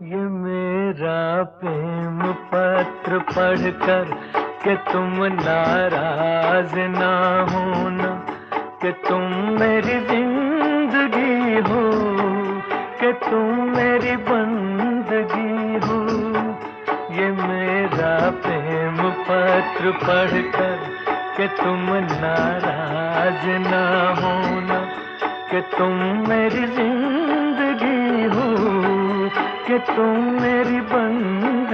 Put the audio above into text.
ये मेरा प्रेम पत्र पढ़कर कि तुम नाराज ना होना, कि तुम मेरी जिंदगी हो, कि तुम मेरी बंदगी हो। ये मेरा प्रेम पत्र पढ़कर कि तुम नाराज ना होना, कि तुम मेरी जिंदगी हो, कि तुम मेरी बंदगी